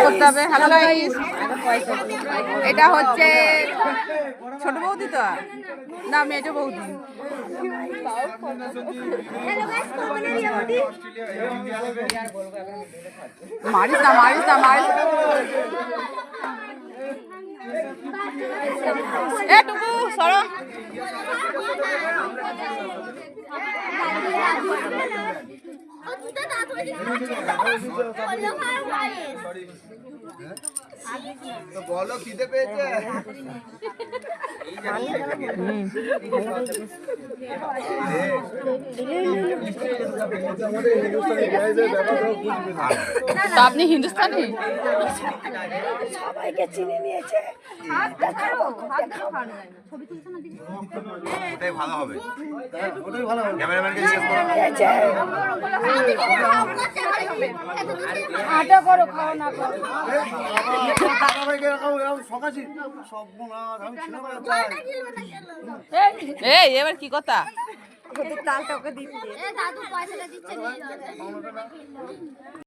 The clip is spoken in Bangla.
করতে হবে। হ্যালো গাইস, এটা হচ্ছে ছোট বৌদি তো না মেজ বৌদি। মারিস না মারিস না মারিস। এ টুকু সরো। বলো খিদে পেয়েছে। তো আপনি হিন্দুস্তানি? সবাইকে চিনে নিয়েছে। ওটাই ভালো হবে। ওটাই ভালো হবে। ক্যামেরাম্যানকে জিজ্ঞেস করো। আটা করো, খাও না করো। এই এবার কি কথা? তালটা ওকে দিচ্ছে।